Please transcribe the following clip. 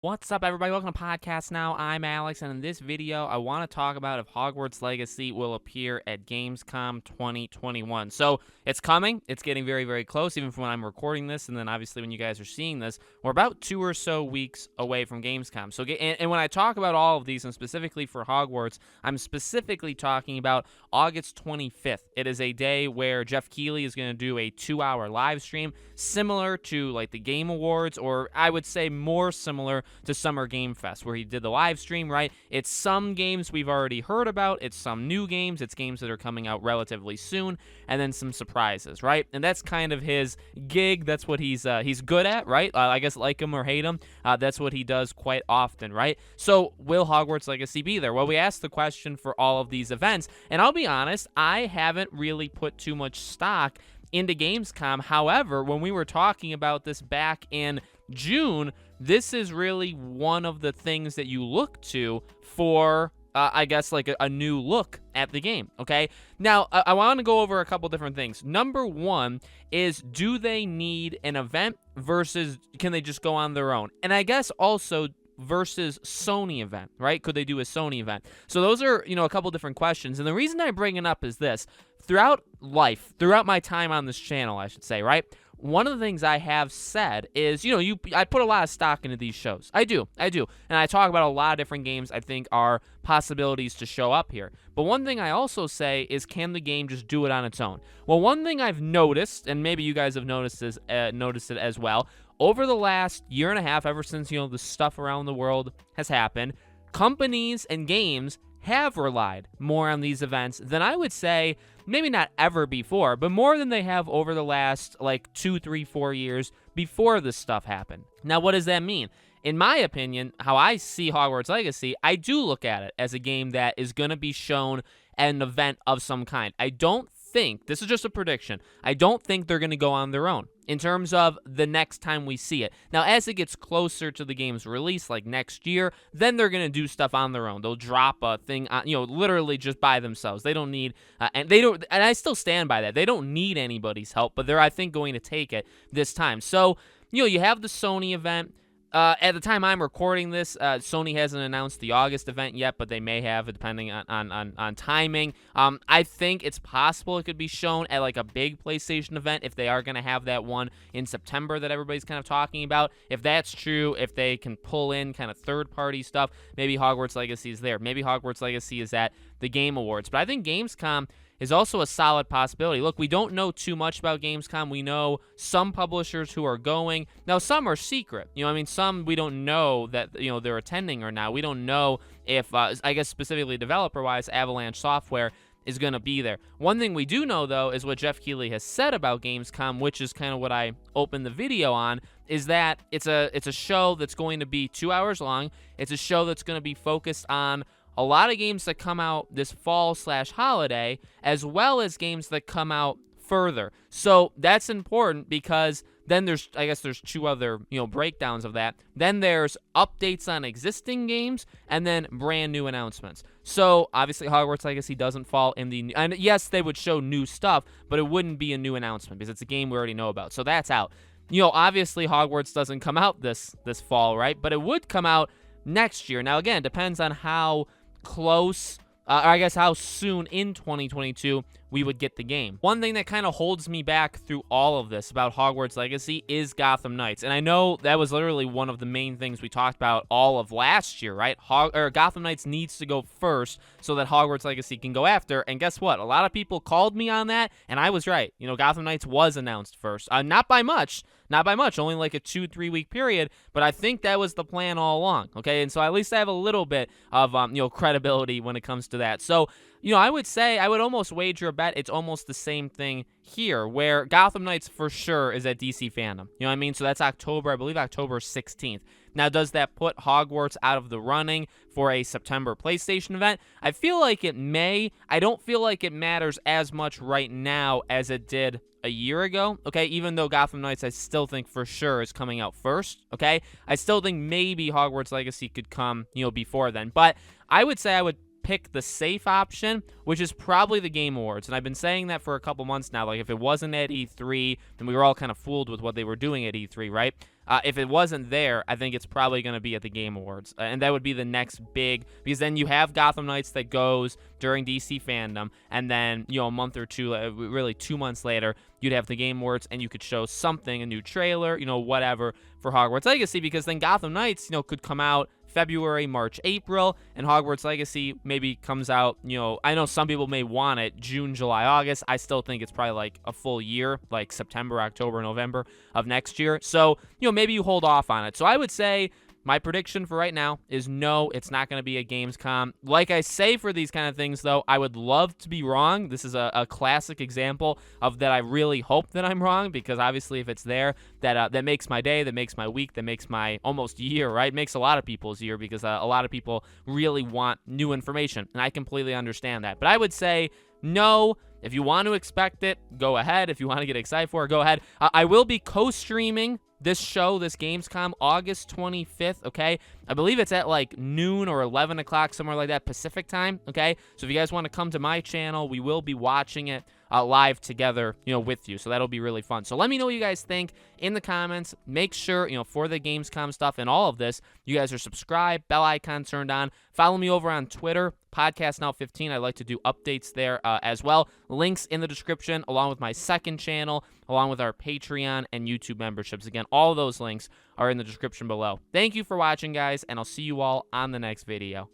What's up, everybody? Welcome to Podcast Now. I'm Alex, and in this video, I want to talk about if Hogwarts Legacy will appear at Gamescom 2021. So, it's coming. It's getting very, very close, even from when I'm recording this, and then obviously when you guys are seeing this, we're about 2 or so weeks away from Gamescom. So, and when I talk about all of these, and specifically for Hogwarts, I'm specifically talking about August 25th. It is a day where Jeff Keighley is going to do a 2-hour live stream, similar to like the Game Awards, or I would say more similar to Summer Game Fest, where he did the live stream, right? It's some games we've already heard about, it's some new games, it's games that are coming out relatively soon, and then some surprises, right? And that's kind of his gig. That's what he's good at, right? I guess like him or hate him, that's what he does quite often, right? So will Hogwarts Legacy be there? Well, we asked the question for all of these events, and I'll be honest, I haven't really put too much stock into Gamescom. However, when we were talking about this back in June, this is really one of the things that you look to for, I guess, like a new look at the game, okay? Now, I want to go over a couple different things. Number one is, do they need an event versus can they just go on their own? And I guess also versus Sony event, right? Could they do a Sony event? So those are, a couple different questions. And the reason I bring it up is this. Throughout my time on this channel, I should say, right? One of the things I have said is, I put a lot of stock into these shows. I do. And I talk about a lot of different games I think are possibilities to show up here. But one thing I also say is, can the game just do it on its own? Well, one thing I've noticed, and maybe you guys have noticed it as well, over the last year and a half, ever since, the stuff around the world has happened, companies and games have relied more on these events than I would say, maybe not ever before, but more than they have over the last, 2, 3, 4 years before this stuff happened. Now, what does that mean? In my opinion, how I see Hogwarts Legacy, I do look at it as a game that is going to be shown at an event of some kind. I don't think, this is just a prediction, I don't think they're going to go on their own in terms of the next time we see it. Now, as it gets closer to the game's release, like next year, then they're going to do stuff on their own. They'll drop a thing, literally just by themselves. They don't need, and I still stand by that. They don't need anybody's help, but they're, I think, going to take it this time. So, you have the Sony event. At the time I'm recording this, Sony hasn't announced the August event yet, but they may have, depending on timing. I think it's possible it could be shown at like a big PlayStation event if they are going to have that one in September that everybody's kind of talking about. If that's true, if they can pull in kind of third-party stuff, maybe Hogwarts Legacy is there. Maybe Hogwarts Legacy is at the Game Awards. But I think Gamescom is also a solid possibility. Look, we don't know too much about Gamescom. We know some publishers who are going. Now, some are secret. Some we don't know that, they're attending or not. We don't know if, I guess specifically developer-wise, Avalanche Software is going to be there. One thing we do know, though, is what Jeff Keighley has said about Gamescom, which is kind of what I opened the video on, is that it's a show that's going to be 2 hours long. It's a show that's going to be focused on a lot of games that come out this fall/holiday, as well as games that come out further. So that's important because then there's 2 other, breakdowns of that. Then there's updates on existing games and then brand new announcements. So obviously Hogwarts Legacy doesn't fall in the, and yes, they would show new stuff, but it wouldn't be a new announcement because it's a game we already know about. So that's out. Obviously Hogwarts doesn't come out this fall, right? But it would come out next year. Now, again, it depends on how close, or I guess how soon in 2022 we would get the game. One thing that kind of holds me back through all of this about Hogwarts Legacy is Gotham Knights. And I know that was literally one of the main things we talked about all of last year, right? Gotham Knights needs to go first so that Hogwarts Legacy can go after. And guess what? A lot of people called me on that, and I was right. Gotham Knights was announced first. Not by much, only like a 2-3 week period, but I think that was the plan all along, okay? And so at least I have a little bit of, credibility when it comes to that. So, I would say, I would almost wager a bet it's almost the same thing here, where Gotham Knights for sure is at DC Fandom. You know what I mean? So that's October, I believe October 16th. Now, does that put Hogwarts out of the running for a September PlayStation event? I feel like it may. I don't feel like it matters as much right now as it did a year ago, okay? Even though Gotham Knights, I still think for sure is coming out first, okay? I still think maybe Hogwarts Legacy could come, before then. But I would say I would pick the safe option, which is probably the Game Awards. And I've been saying that for a couple months now. Like, if it wasn't at E3, then we were all kind of fooled with what they were doing at E3, right? If it wasn't there, I think it's probably going to be at the Game Awards. And that would be the next big, because then you have Gotham Knights that goes during DC Fandom, and then, a month or two, really 2 months later, you'd have the Game Awards, and you could show something, a new trailer, whatever, for Hogwarts Legacy, because then Gotham Knights, could come out February, March, April, and Hogwarts Legacy maybe comes out, I know some people may want it June, July, August. I still think it's probably like a full year, like September, October, November of next year. So, maybe you hold off on it. So I would say my prediction for right now is no, it's not going to be a Gamescom. Like I say for these kind of things, though, I would love to be wrong. This is a classic example of that I really hope that I'm wrong, because obviously if it's there, that makes my day, that makes my week, that makes my almost year, right? It makes a lot of people's year, because a lot of people really want new information, and I completely understand that. But I would say no. If you want to expect it, go ahead. If you want to get excited for it, go ahead. I will be co-streaming this show, this Gamescom, August 25th, okay? I believe it's at like noon or 11 o'clock, somewhere like that, Pacific time, okay? So if you guys want to come to my channel, we will be watching it live together, with you. So that'll be really fun. So let me know what you guys think in the comments. Make sure, for the Gamescom stuff and all of this, you guys are subscribed, bell icon turned on. Follow me over on Twitter, Podcast Now 15. I like to do updates there as well. Links in the description, along with my second channel, along with our Patreon and YouTube memberships. Again, all of those links are in the description below. Thank you for watching, guys, and I'll see you all on the next video.